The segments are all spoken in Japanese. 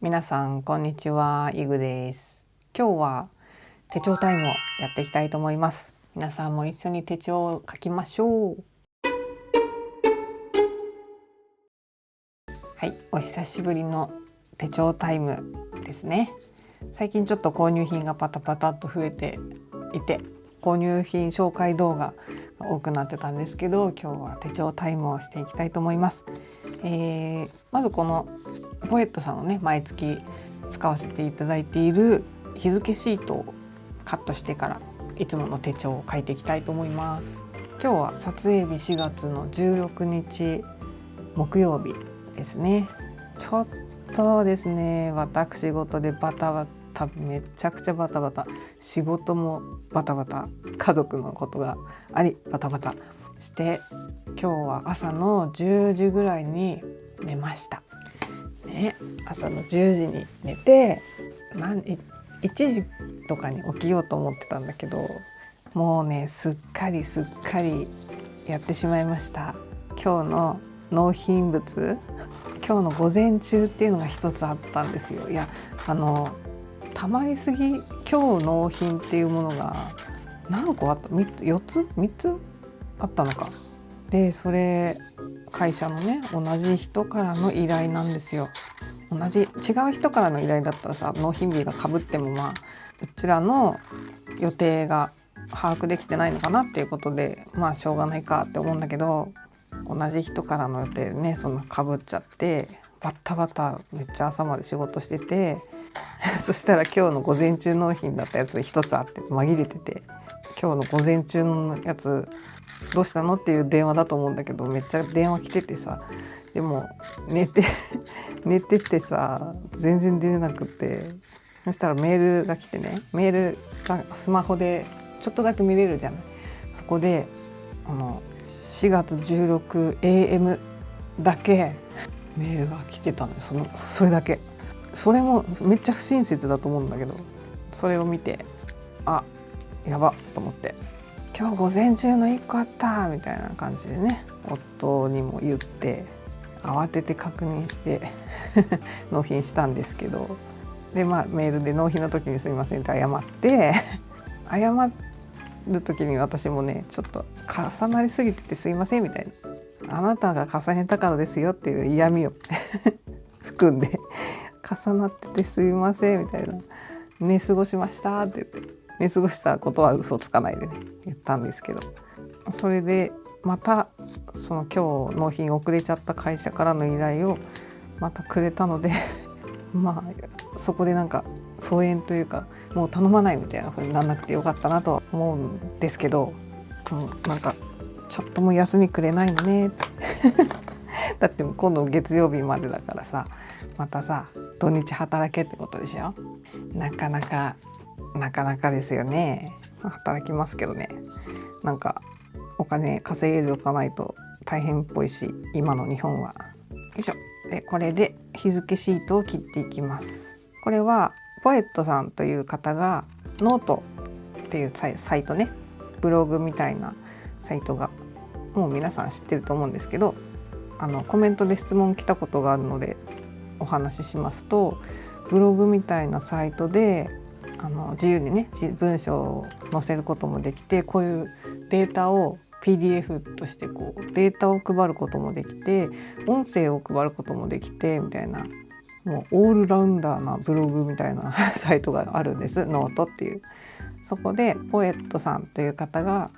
皆さんこんにちは、イグです。今日は手帳タイムをやっていきたいと思います。皆さんも一緒に手帳を書きましょう。はい、お久しぶりの手帳タイムですね。最近ちょっと購入品がパタパタと増えていて、購入品紹介動画が多くなってたんですけど、今日は手帳タイムをしていきたいと思います。まずこのポエットさんのね、毎月使わせていただいている日付シートをカットしてからいつもの手帳を書いていきたいと思います。今日は撮影日4月の16日木曜日ですね。ちょっとですね、私事でバタバタ、めちゃくちゃバタバタ、仕事もバタバタ、家族のことがありバタバタして、今日は朝の10時ぐらいに寝ましたね。朝の10時に寝て1時とかに起きようと思ってたんだけど、もうねすっかりやってしまいました。今日の納品物、今日の午前中っていうのが一つあったんですよ。いや、たまりすぎ、今日納品っていうものが何個あった？ 3つあったのか。でそれ会社のね、同じ人からの依頼なんですよ。違う人からの依頼だったらさ、納品日が被ってもうちらの予定が把握できてないのかなっていうことでしょうがないかって思うんだけど、同じ人からの予定でね、その被っちゃってバッタバタめっちゃ朝まで仕事しててそしたら今日の午前中納品だったやつ一つあって紛れてて、今日の午前中のやつどうしたのっていう電話だと思うんだけど、めっちゃ電話来ててさ、でも寝ててさ、全然出れなくて、そしたらメールが来てね、メールがスマホでちょっとだけ見れるじゃない。そこで4月 16AM だけメールが来てたのよ。それだけ。それもめっちゃ不親切だと思うんだけど、それを見てやばと思って、今日午前中の1個あったみたいな感じでね、夫にも言って慌てて確認して納品したんですけど、でメールで納品の時にすいませんって謝って謝る時に私もね、ちょっと重なりすぎててすいませんみたいな、あなたが重ねたからですよっていう嫌味を含んで重なっててすいませんみたいな、寝過ごしましたって言って、寝過ごしたことは嘘つかないでね言ったんですけど、それでまたその今日納品遅れちゃった会社からの依頼をまたくれたのでそこでなんか疎遠というか、もう頼まないみたいな風にならなくてよかったなとは思うんですけど、なんかちょっとも休みくれないのねだって今度月曜日までだからさ、またさ土日働けってことでしょ。なかなかですよね。働きますけどね、なんかお金稼いでおかないと大変っぽいし、今の日本は。よいしょ。でこれで日付シートを切っていきます。これはポエットさんという方がノートっていうサイトね、ブログみたいなサイトがもう皆さん知ってると思うんですけど、コメントで質問来たことがあるのでお話ししますと、ブログみたいなサイトで自由にね文章を載せることもできて、こういうデータを PDF としてデータを配ることもできて、音声を配ることもできてみたいな、もうオールラウンダーなブログみたいなサイトがあるんです。ノートっていう。そこでポエットさんという方が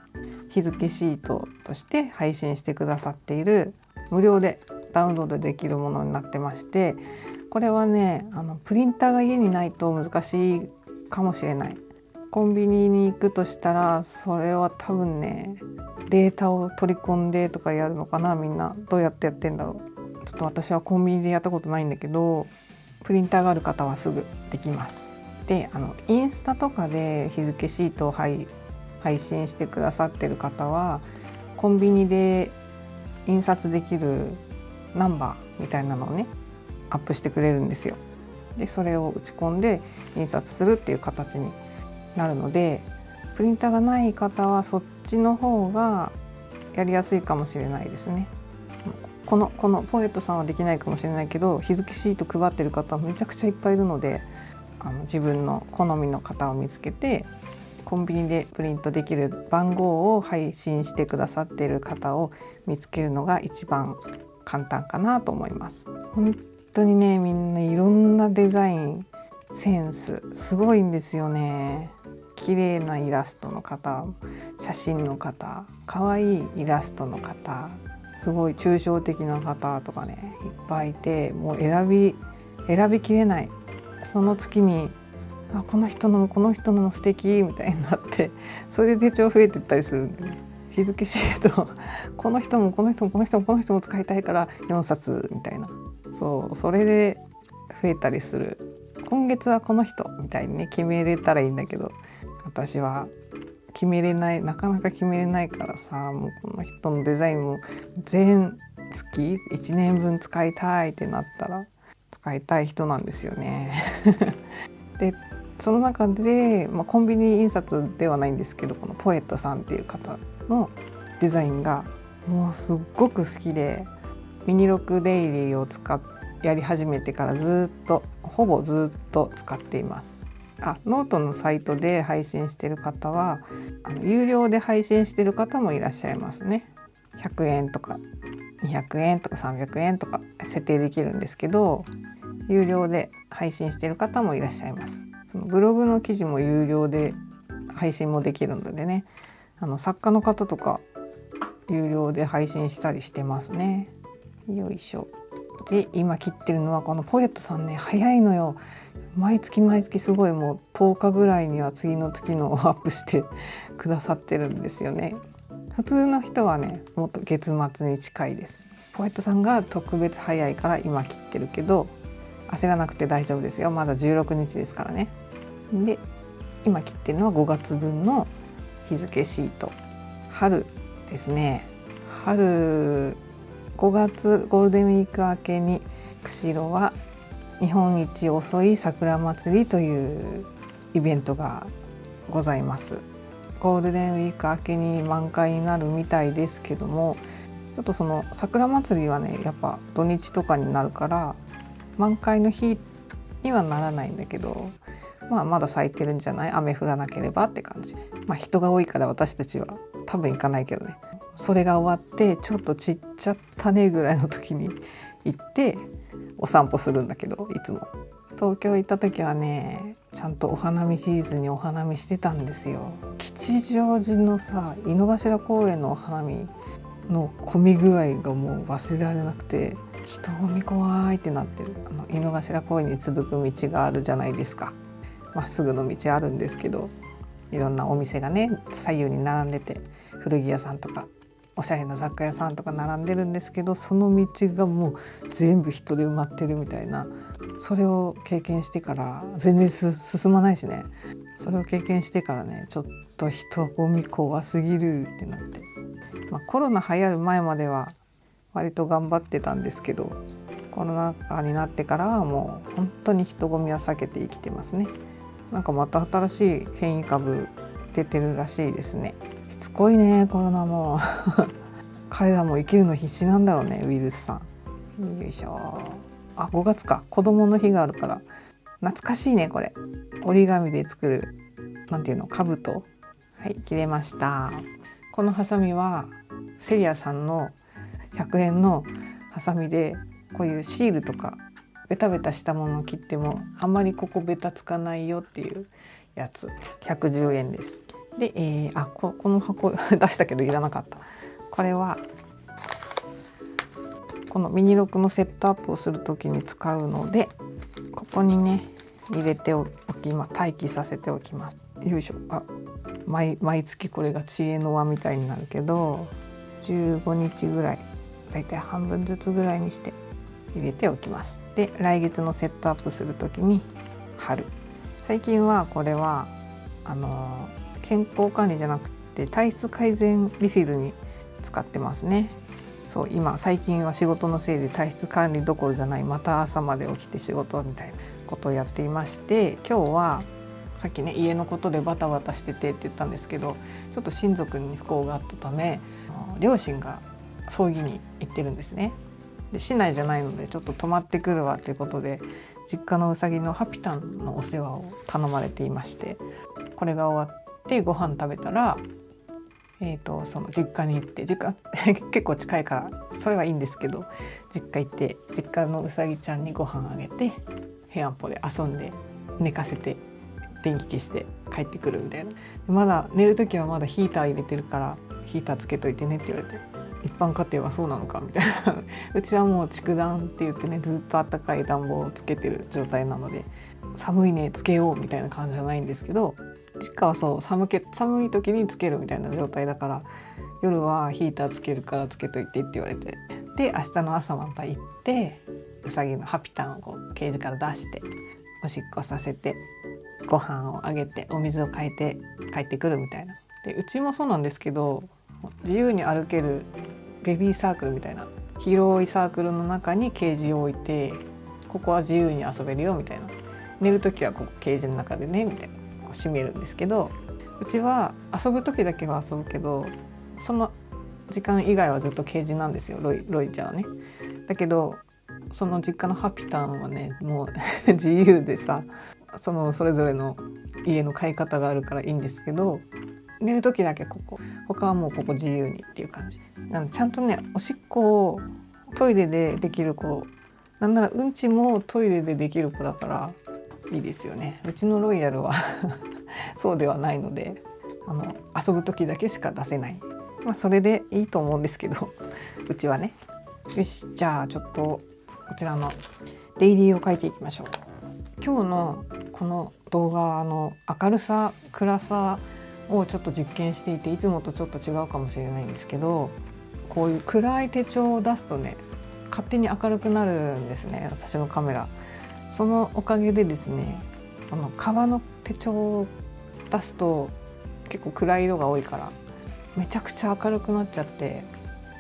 日付シートとして配信してくださっている無料でダウンロードできるものになってまして、これはねプリンターが家にないと難しいかもしれない。コンビニに行くとしたらそれは多分ね、データを取り込んでとかやるのかな。みんなどうやってやってんだろう。ちょっと私はコンビニでやったことないんだけど、プリンターがある方はすぐできます。でインスタとかで日付シートを配信してくださってる方は、コンビニで印刷できるナンバーみたいなのをねアップしてくれるんですよ。でそれを打ち込んで印刷するっていう形になるので、プリンターがない方はそっちの方がやりやすいかもしれないですね。このポエットさんはできないかもしれないけど、日付シート配ってる方はめちゃくちゃいっぱいいるので、自分の好みの方を見つけて、コンビニでプリントできる番号を配信してくださっている方を見つけるのが一番簡単かなと思います。本当にね、みんないろんなデザインセンスすごいんですよね。綺麗なイラストの方、写真の方、可愛いイラストの方、すごい抽象的な方とかね、いっぱいいて、もう選びきれない。その月にこの人のも素敵みたいになって、それで手帳増えていったりするんでね、日付シートこの人も使いたいから4冊みたいな、それで増えたりする。今月はこの人みたいにね決めれたらいいんだけど、私は決めれない、なかなか決めれないからさ、もうこの人のデザインも全月1年分使いたいってなったら使いたい人なんですよねでその中で、コンビニ印刷ではないんですけど、このポエットさんっていう方のデザインがもうすっごく好きで、ミニロックデイリーをやり始めてからほぼずっと使っています。ノートのサイトで配信している方は有料で配信している方もいらっしゃいますね。100円とか200円とか300円とか設定できるんですけど、有料で配信している方もいらっしゃいます。そのブログの記事も有料で配信もできるのでね、作家の方とか有料で配信したりしてますね。よいしょ。で今切ってるのはこのポエットさんね、早いのよ。毎月すごい、もう10日ぐらいには次の月のをアップしてくださってるんですよね。普通の人はねもっと月末に近いです。ポエットさんが特別早いから今切ってるけど、焦らなくて大丈夫ですよ。まだ16日ですからね。で今切ってるのは5月分の日付シート。春ですね。春5月ゴールデンウィーク明けに釧路は日本一遅い桜祭りというイベントがございます。ゴールデンウィーク明けに満開になるみたいですけども、ちょっとその桜祭りはねやっぱ土日とかになるから満開の日にはならないんだけど、まだ咲いてるんじゃない、雨降らなければって感じ。人が多いから私たちは多分行かないけどね。それが終わってちょっと散っちゃったねぐらいの時に行ってお散歩するんだけど、いつも東京行った時はねちゃんとお花見シーズンにお花見してたんですよ。吉祥寺のさ、井の頭公園のお花見の混み具合がもう忘れられなくて、人混み怖いってなってる。井の頭公園に続く道があるじゃないですか。まっすぐの道あるんですけど、いろんなお店がね左右に並んでて、古着屋さんとかおしゃれな雑貨屋さんとか並んでるんですけど、その道がもう全部人で埋まってるみたいな、それを経験してから全然進まないしね。それを経験してからね、ちょっと人混み怖すぎるってなって、コロナ流行る前までは割と頑張ってたんですけど、コロナ禍になってからはもう本当に人混みは避けて生きてますね。なんかまた新しい変異株出てるらしいですね。しつこいね、コロナも彼らも生きるの必死なんだろうね、ウイルスさん。よいしょ。5月か、子供の日があるから懐かしいね。これ折り紙で作るなんていうの、兜。はい、切れました。このハサミはセリアさんの100円のハサミで、こういうシールとかベタベタしたものを切ってもあんまりここベタつかないよっていうやつ、110円です。で、この箱出したけどいらなかった。これはこのミニロックのセットアップをするときに使うので、ここにね入れて待機させておきます。よいしょ。毎月これが知恵の輪みたいになるけど、15日ぐらい、だいたい半分ずつぐらいにして入れておきます。で来月のセットアップするときに貼る。最近はこれは健康管理じゃなくて体質改善リフィルに使ってますね。そう、最近は仕事のせいで体質管理どころじゃない、また朝まで起きて仕事みたいなことをやっていまして、今日はさっきね家のことでバタバタしててって言ったんですけど、ちょっと親族に不幸があったため両親が葬儀に行ってるんですね。で市内じゃないのでちょっと泊まってくるわということで、実家のうさぎのハピタンのお世話を頼まれていまして、これが終わってご飯食べたら、その実家に行って、実家結構近いからそれはいいんですけど、実家行って実家のうさぎちゃんにご飯あげて、部屋んぽで遊んで寝かせて電気消して帰ってくるみたいな。まだ寝る時はまだヒーター入れてるからヒーターつけといてねって言われて、一般家庭はそうなのかみたいなうちはもう蓄暖って言ってね、ずっとあったかい暖房をつけてる状態なので、寒いねつけようみたいな感じじゃないんですけど、実家はそう寒い時につけるみたいな状態だから、夜はヒーターつけるからつけといてって言われて、で明日の朝また行ってうさぎのハピタンをこうケージから出しておしっこさせてご飯をあげてお水を変えて帰ってくるみたいな。でうちもそうなんですけど、自由に歩けるベビーサークルみたいな広いサークルの中にケージを置いて、ここは自由に遊べるよみたいな、寝る時はここケージの中でねみたいな、こう閉めるんですけど、うちは遊ぶ時だけは遊ぶけど、その時間以外はずっとケージなんですよ、ロイちゃんはね。だけどその実家のハピタンはね、もう自由でさ、それぞれの家の飼い方があるからいいんですけど、寝る時だけここ、他はもうここ自由にっていう感じなので、ちゃんとねおしっこをトイレでできる子、なんならうんちもトイレでできる子だからいいですよね。うちのロイヤルはそうではないので、遊ぶ時だけしか出せない、それでいいと思うんですけどうちはね。よし、じゃあちょっとこちらのデイリーを書いていきましょう。今日のこの動画の明るさ暗さをちょっと実験していて、いつもとちょっと違うかもしれないんですけど、こういう暗い手帳を出すとね、勝手に明るくなるんですね、私のカメラ。そのおかげでですね、革の手帳を出すと結構暗い色が多いからめちゃくちゃ明るくなっちゃって、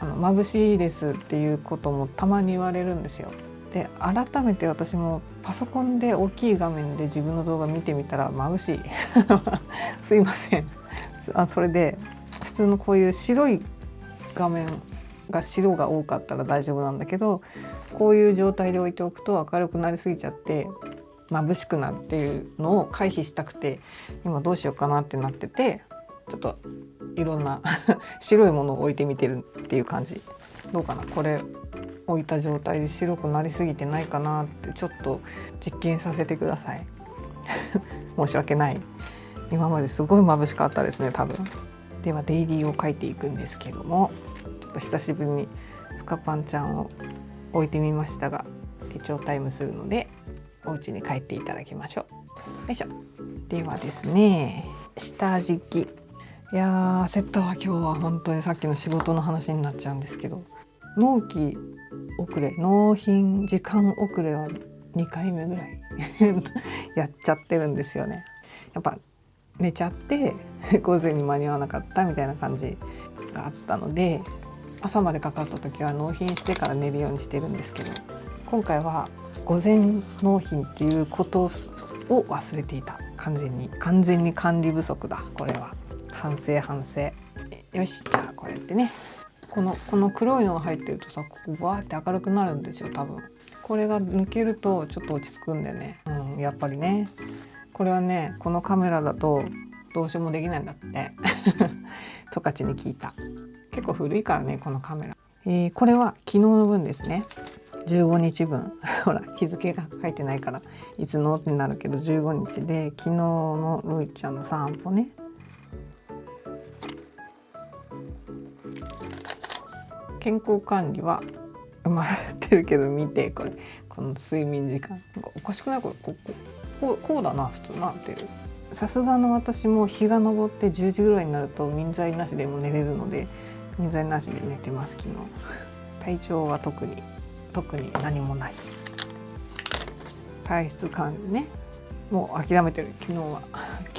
眩しいですっていうこともたまに言われるんですよ。で改めて私もパソコンで大きい画面で自分の動画見てみたら眩しいすいません。それで普通のこういう白い画面が白が多かったら大丈夫なんだけど、こういう状態で置いておくと明るくなりすぎちゃって眩しくなるっていうのを回避したくて、今どうしようかなってなってて、ちょっといろんな白いものを置いてみてるっていう感じ。どうかな、これ置いた状態で白くなりすぎてないかなってちょっと実験させてください申し訳ない、今まですごい眩しかったですね多分。ではデイリーを書いていくんですけども、ちょっと久しぶりにスカパンちゃんを置いてみましたが、手帳タイムするのでお家に帰っていただきましょう。よいしょ。ではですね、下敷き、いや焦ったわ今日は。本当にさっきの仕事の話になっちゃうんですけど、納期遅れ、納品時間遅れは2回目ぐらいやっちゃってるんですよね。やっぱ寝ちゃって午前に間に合わなかったみたいな感じがあったので、朝までかかった時は納品してから寝るようにしてるんですけど、今回は午前納品っていうことを忘れていた。完全に管理不足だ。これは反省。よし、じゃあこれってね、この黒いのが入ってるとさ、ここバーって明るくなるんですよ多分。これが抜けるとちょっと落ち着くんだよね。やっぱりね、これはね、このカメラだとどうしようもできないんだって十勝に聞いた。結構古いからねこのカメラ。これは昨日の分ですね、15日分ほら日付が書いてないからいつのってなるけど、15日で昨日のロイちゃんの散歩ね。健康管理は埋まってるけど、見てこの睡眠時間おかしくない？こうだな普通なっていう。さすがの私も日が昇って10時ぐらいになると眠剤なしでも寝れるので、眠剤なしで寝てます昨日。体調は特に何もなし。体質管理ね、もう諦めてる。昨日は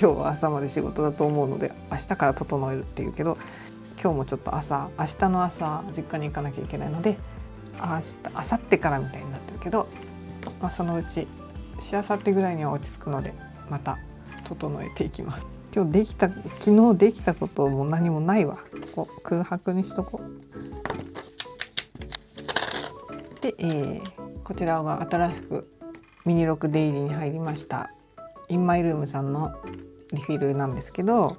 今日は朝まで仕事だと思うので明日から整えるっていうけど、今日もちょっと明日の朝実家に行かなきゃいけないので、明後日からみたいになってるけど、そのうちしあさってぐらいには落ち着くのでまた整えていきます。昨日できたことも何もないわ。ここ空白にしとこで、こちらが新しくミニロックデイリーに入りましたインマイルームさんのリフィルなんですけど、こ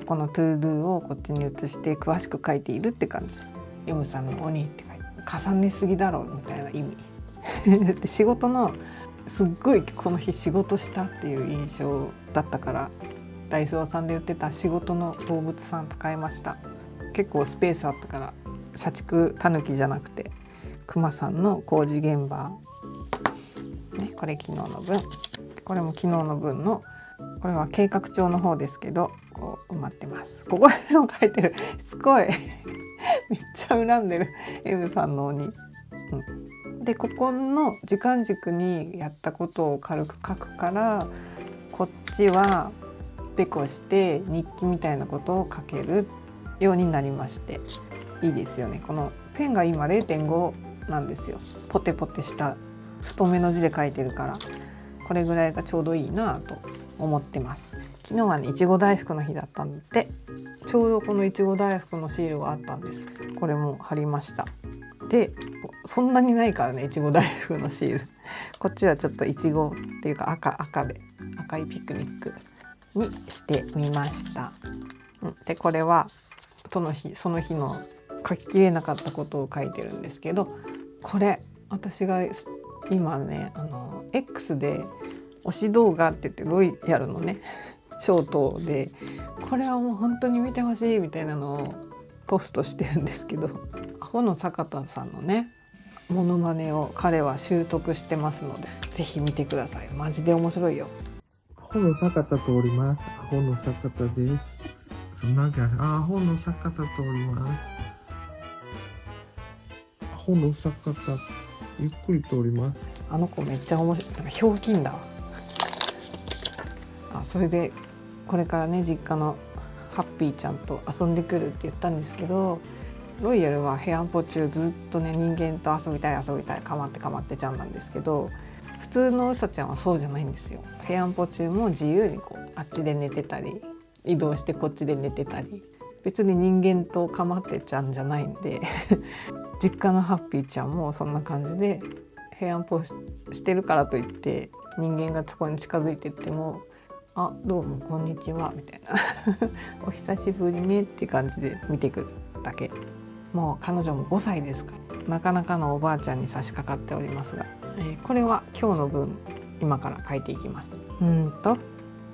このトゥードゥをこっちに移して詳しく書いているって感じ。 M さんの鬼って書いて重ねすぎだろみたいな意味で仕事のすっごいこの日仕事したっていう印象だったから、ダイソーさんで売ってた仕事の動物さん使いました。結構スペースあったから、社畜タヌキじゃなくてクマさんの工事現場、ね、これ昨日の分、これも昨日の分の、これは計画帳の方ですけど、こう埋まってます。ここでも書いてる、しつこいめっちゃ恨んでる M さんの鬼、でここの時間軸にやったことを軽く書くから、こっちはデコして日記みたいなことを書けるようになりまして、いいですよね。このペンが今 0.5 なんですよ。ポテポテした太めの字で書いてるから、これぐらいがちょうどいいなと思ってます。昨日はね、いちご大福の日だったんで、ちょうどこのいちご大福のシールがあったんです。これも貼りました。でそんなにないからね、いちご大福のシールこっちはちょっといちごっていうか赤で、赤いピクニックにしてみました。でこれはその日の書ききれなかったことを書いてるんですけど、これ私が今ねX で推し動画って言ってロイヤルのねショートで、これはもう本当に見てほしいみたいなのをポストしてるんですけど、アホの坂田さんのねモノマネを彼は習得してますので、ぜひ見てください。マジで面白いよ。アホの坂田通ります。アホの坂田です。アホの坂田通ります。アホの坂田ゆっくり通ります。あの子めっちゃ面白い。なんかひょうきんだわ。それでこれからね、実家のハッピーちゃんと遊んでくるって言ったんですけど、ロイヤルは部屋んぽ中ずっとね、人間と遊びたいかまってちゃんなんですけど、普通のうさちゃんはそうじゃないんですよ。部屋んぽ中も自由にこうあっちで寝てたり、移動してこっちで寝てたり、別に人間とかまってちゃんじゃないんで実家のハッピーちゃんもそんな感じで、部屋んぽしてるからといって人間がそこに近づいてっても、あ、どうもこんにちはみたいなお久しぶりねって感じで見てくるだけ。もう彼女も5歳ですから、なかなかのおばあちゃんに差し掛かっておりますが、これは今日の分今から書いていきます。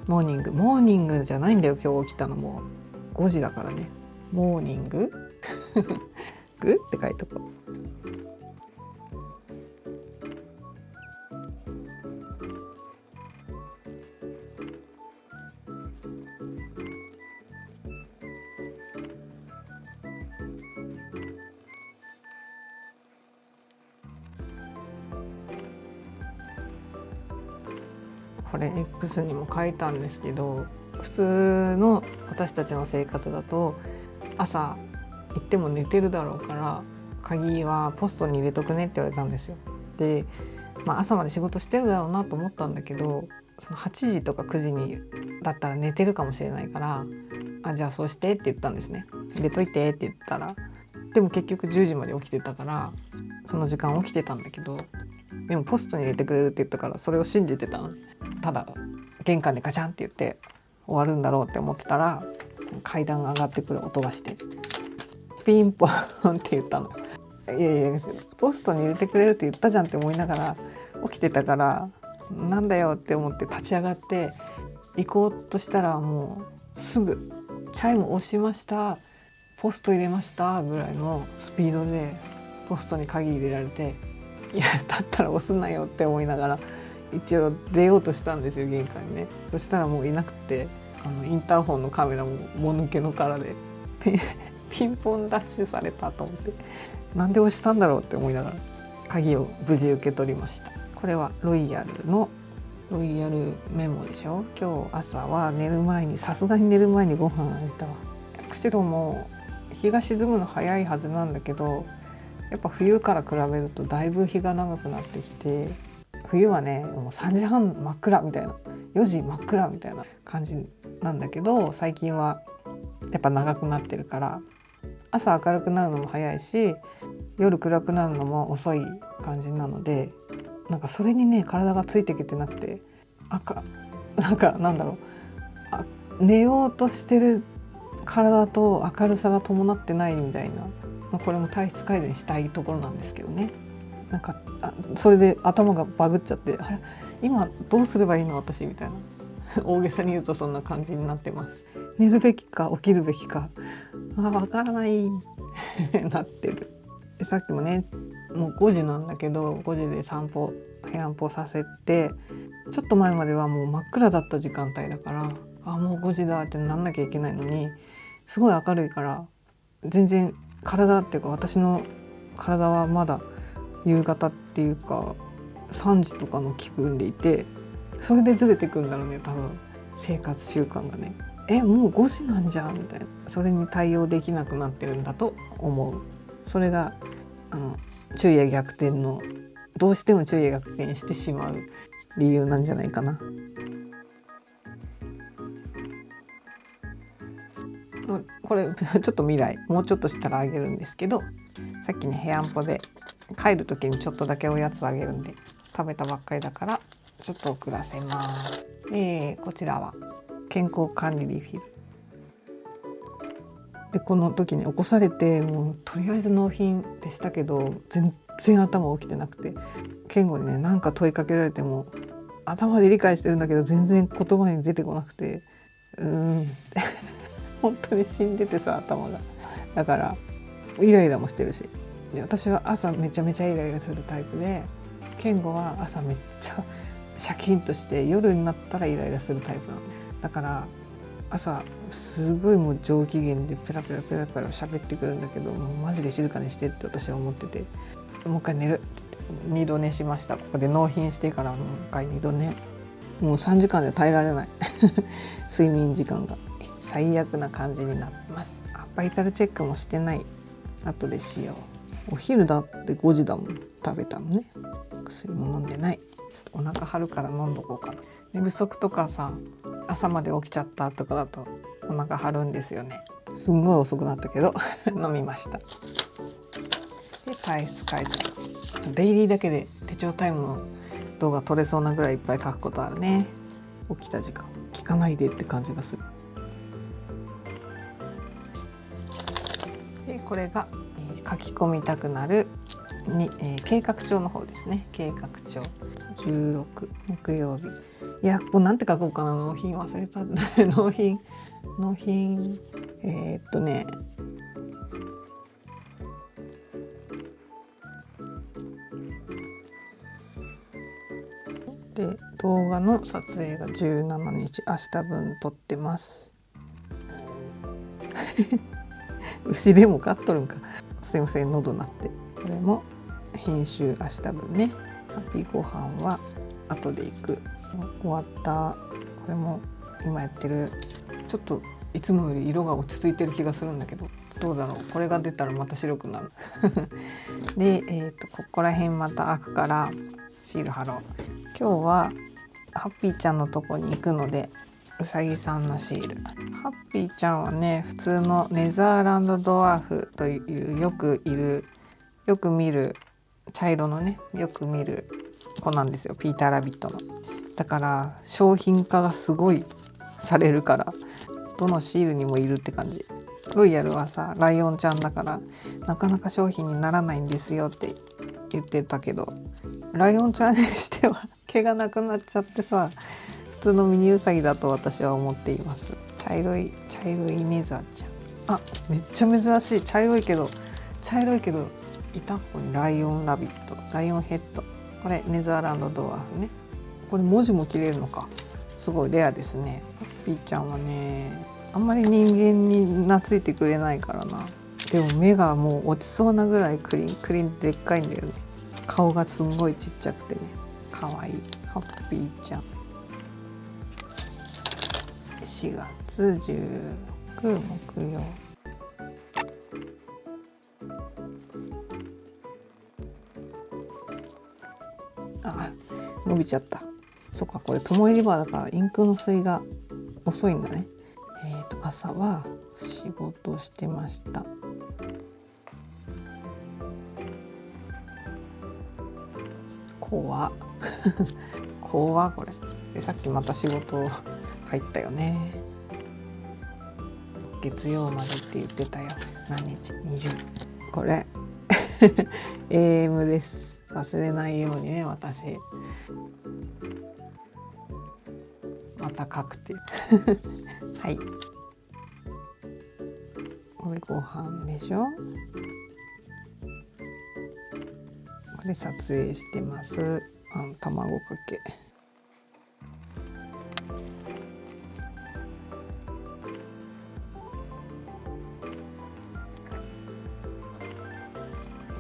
モーニングじゃないんだよ、今日起きたのもう5時だからね。モーニンググって書いとこう。これ X にも書いたんですけど、普通の私たちの生活だと朝行っても寝てるだろうから、鍵はポストに入れとくねって言われたんですよ。で、朝まで仕事してるだろうなと思ったんだけど、その8時とか9時にだったら寝てるかもしれないから、じゃあそうしてって言ったんですね。入れといてって言ったら、でも結局10時まで起きてたから、その時間起きてたんだけど、でもポストに入れてくれるって言ったから、それを信じてたの。ただ玄関でガチャンって言って終わるんだろうって思ってたら、階段が上がってくる音がして、ピンポンって言ったの。いやポストに入れてくれるって言ったじゃんって思いながら起きてたから、なんだよって思って立ち上がって行こうとしたら、もうすぐチャイム押しました、ポスト入れましたぐらいのスピードでポストに鍵入れられて、いやだったら押すなよって思いながら一応出ようとしたんですよ、玄関にね。そしたらもういなくて、インターホンのカメラももぬけの殻でピンポンダッシュされたと思って、なんで押したんだろうって思いながら鍵を無事受け取りました。これはロイヤルメモでしょ。今日朝はさすがに寝る前にご飯あげたわ。釧路も日が沈むの早いはずなんだけど、やっぱ冬から比べるとだいぶ日が長くなってきて、冬はねもう3時半真っ暗みたいな、4時真っ暗みたいな感じなんだけど、最近はやっぱ長くなってるから朝明るくなるのも早いし、夜暗くなるのも遅い感じなので、なんかそれにね体がついてきてなくて、なんだろう、寝ようとしてる体と明るさが伴ってないみたいな、これも体質改善したいところなんですけどね。なんかそれで頭がバグっちゃって、あれ今どうすればいいの私みたいな大げさに言うとそんな感じになってます。寝るべきか起きるべきかわからないなってる。さっきもねもう5時なんだけど、5時で部屋散歩させて、ちょっと前まではもう真っ暗だった時間帯だから、もう5時だってなんなきゃいけないのに、すごい明るいから全然体っていうか私の体はまだ夕方っていうか3時とかの気分でいて、それでずれてくんだろうね多分生活習慣がね。もう5時なんじゃんみたいな、それに対応できなくなってるんだと思う。それが昼夜逆転の、どうしても昼夜逆転してしまう理由なんじゃないかな。これちょっと未来もうちょっとしたらあげるんですけど、さっきね部屋んぽで帰る時にちょっとだけおやつあげるんで、食べたばっかりだからちょっと遅らせます。こちらは健康管理リフィルで、この時に起こされて、もうとりあえず納品でしたけど全然頭起きてなくて、健吾にね何か問いかけられても頭で理解してるんだけど全然言葉に出てこなくて、本当に死んでてさ頭が。だからイライラもしてるし、で私は朝めちゃめちゃイライラするタイプで、健吾は朝めっちゃシャキンとして夜になったらイライラするタイプなの。だから朝すごいもう上機嫌でペラペラペラペラ喋ってくるんだけど、もうマジで静かにしてって私は思ってて、もう一回寝るって言って2度寝しました。ここで納品してからもう一回2度寝、もう3時間で耐えられない睡眠時間が最悪な感じになってます。バイタルチェックもしてない。後でしよう。お昼だって5時だもん、食べたのね。薬も飲んでない。ちょっとお腹張るから飲んどこうかな。寝不足とかさ、朝まで起きちゃったとかだとお腹張るんですよね。すんごい遅くなったけど飲みました。で体質改善、デイリーだけで手帳タイムの動画撮れそうなぐらいいっぱい書くことあるね。起きた時間聞かないでって感じがする。でこれが、書き込みたくなるに、計画帳の方ですね。計画帳16木曜日。いやここなんて書こうかな。納品忘れた納品で動画の撮影が17日、明日分撮ってます牛でも飼っとるんか。すいません喉鳴って。これも編集明日分ね。ハッピーご飯は後で行く。終わった。これも今やってる。ちょっといつもより色が落ち着いてる気がするんだけど、どうだろう。これが出たらまた白くなるで、ここら辺また開くからシール貼ろう。今日はハッピーちゃんのとこに行くので、うさぎさんのシール。ハッピーちゃんはね普通のネザーランドドワーフというよく見る茶色のねよく見る子なんですよ、ピーターラビットの。だから商品化がすごいされるから、どのシールにもいるって感じ。ロイヤルはさライオンちゃんだからなかなか商品にならないんですよって言ってたけど、ライオンちゃんにしては毛がなくなっちゃってさ、普通のミニウサギだと私は思っています。茶色いネザーちゃん。めっちゃ珍しい。茶色いけどいた。ここにライオンラビット、ライオンヘッド。これネザーランドドワーフね。これ文字も切れるのか。すごいレアですね。ハッピーちゃんはねあんまり人間に懐いてくれないからな。でも目がもう落ちそうなぐらいクリンでっかいんだよね。顔がすんごいちっちゃくてねかわいい。ハッピーちゃん。4月19木曜。伸びちゃった。そっか、これトモエリバーだからインクの吸いが遅いんだね。朝は仕事してました。怖怖これで、さっきまた仕事入ったよね。月曜までって言ってたよ。何日？20。これAM です。忘れないようにね、私また確定はい、これご飯でしょ。これ撮影してます。卵かけ。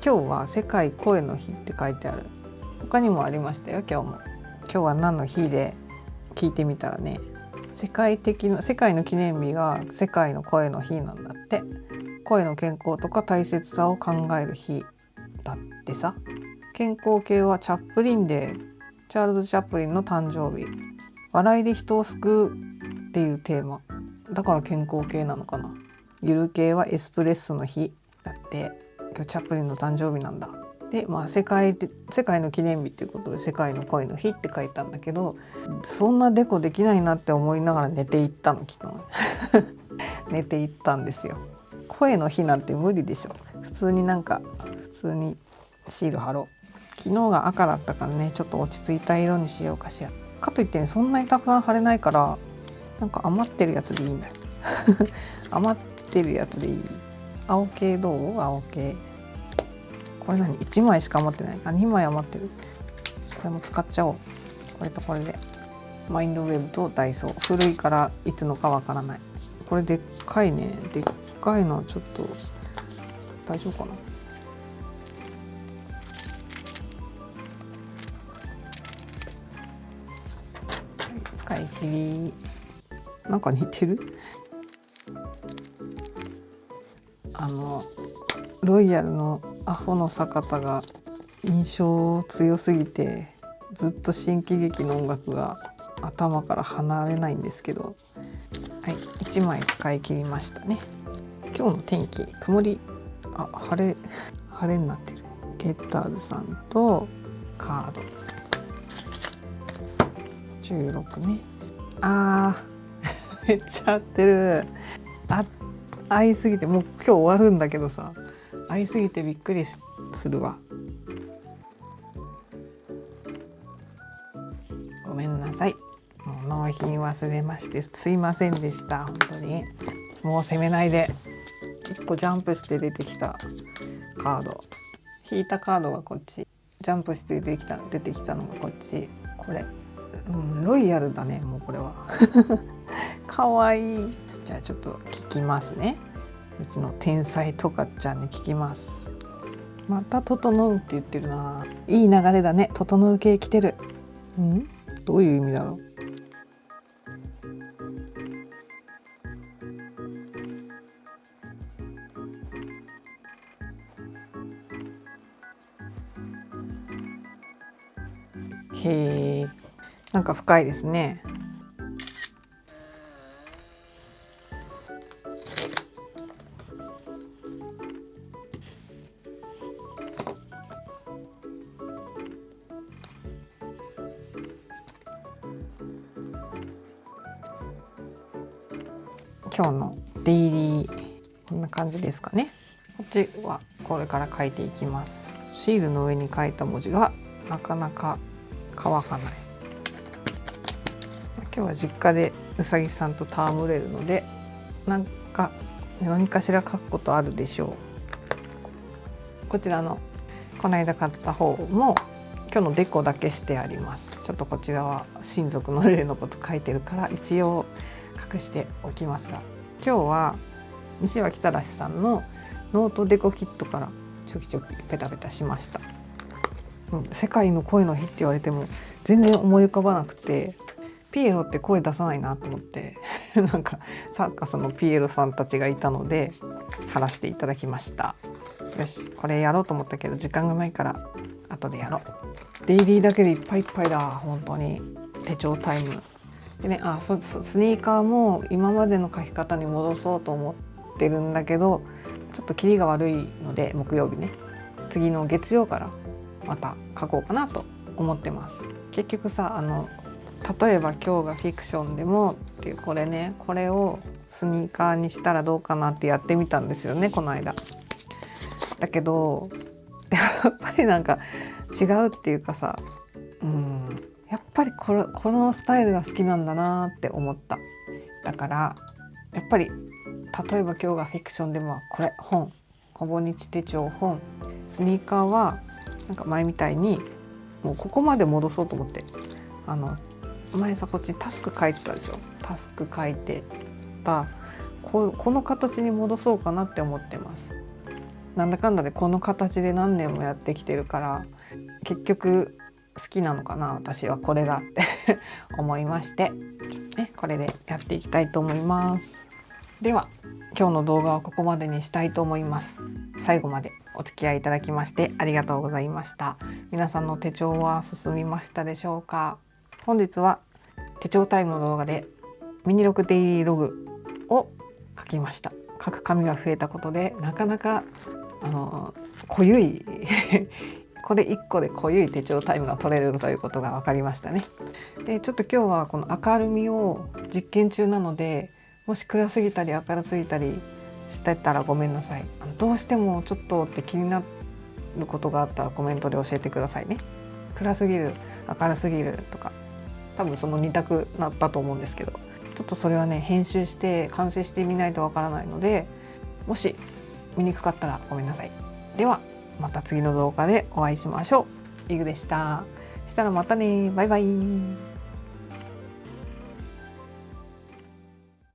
今日は世界声の日って書いてある。他にもありましたよ。今日は何の日で聞いてみたらね、世界の記念日が世界の声の日なんだって。声の健康とか大切さを考える日だってさ。健康系はチャップリンデー、チャールズ・チャップリンの誕生日。笑いで人を救うっていうテーマだから健康系なのかな。ゆる系はエスプレッソの日だって。今日チャップリンの誕生日なんだ。で、世界の記念日っていうことで世界の声の日って書いたんだけど、そんなデコできないなって思いながら寝ていったの昨日寝ていったんですよ。声の日なんて無理でしょ。普通にシール貼ろう。昨日が赤だったからね、ちょっと落ち着いた色にしようかしら。かといってね、そんなにたくさん貼れないから、なんか余ってるやつでいいんだよ余ってるやつでいい。青系どう？青系。これ何？1枚しか余ってない。2枚余ってる。これも使っちゃおう。これとこれで。マインドウェブとダイソー。古いからいつのかわからない。これでっかいね。でっかいのちょっと大丈夫かな。使い切り。なんか似てる？ロイヤルのアホの坂田が印象強すぎて、ずっと新喜劇の音楽が頭から離れないんですけど、はい、1枚使い切りましたね。今日の天気曇り、晴れになってる。ゲッターズさんとカード16ね。めっちゃ合ってる。合いすぎてもう今日終わるんだけどさ、合いすぎてびっくりするわ。ごめんなさい。もう納品忘れましてすいませんでした。本当にもう責めないで。1個ジャンプして出てきたカード、引いたカードがこっち、ジャンプして出てきたのがこっち。これ、ロイヤルだね。もうこれはかわいい。じゃあちょっと聞きますね。うちの天才トカちゃんに聞きます。また整うって言ってるな。いい流れだね。整う系来てる。どういう意味だろう。へえ、なんか深いですね。今日のデイリーこんな感じですかね。こっちはこれから書いていきます。シールの上に書いた文字がなかなか乾かない。今日は実家でうさぎさんと戯れるので、何かしら書くことあるでしょう。こちらのこの間買った方も今日のデコだけしてあります。ちょっとこちらは親族の例のこと書いてるから一応隠しておきますが、今日は西脇忠さんのノートデコキットからちょきちょきペタペタしました。世界の声の日って言われても全然思い浮かばなくて、ピエロって声出さないなと思ってなんかサーカスのピエロさんたちがいたので貼らせていただきました。よし、これやろうと思ったけど時間がないから後でやろう。デイリーだけでいっぱいいっぱいだ。本当に手帳タイムでね。スニーカーも今までの書き方に戻そうと思ってるんだけど、ちょっとキリが悪いので木曜日ね、次の月曜からまた書こうかなと思ってます。結局さ例えば今日がフィクションでもっていうこれをスニーカーにしたらどうかなってやってみたんですよねこの間。だけどやっぱりなんか違うっていうかさ、やっぱりこのスタイルが好きなんだなって思った。だからやっぱり例えば今日がフィクションでもこれ本、ほぼ日手帳本、スニーカーはなんか前みたいにもうここまで戻そうと思って、前さこっちタスク書いてたでしょ。タスク書いてたこの形に戻そうかなって思ってます。なんだかんだでこの形で何年もやってきてるから結局好きなのかな私はこれがって思いまして、これでやっていきたいと思います。では今日の動画はここまでにしたいと思います。最後までお付き合いいただきましてありがとうございました。皆さんの手帳は進みましたでしょうか。本日は手帳タイムの動画でミニ録デイリーログを書きました。書く紙が増えたことでなかなか濃ゆいこれ1個で濃ゆい手帳タイムが取れるということが分かりましたね。でちょっと今日はこの明るみを実験中なので、もし暗すぎたり明るすぎたりしてたらごめんなさい。どうしてもちょっとって気になることがあったらコメントで教えてくださいね。暗すぎる明るすぎるとか多分その2択なったと思うんですけど、ちょっとそれはね編集して完成してみないとわからないので、もし見にくかったらごめんなさい。ではまた次の動画でお会いしましょう。イグでした。したらまたね。バイバイ。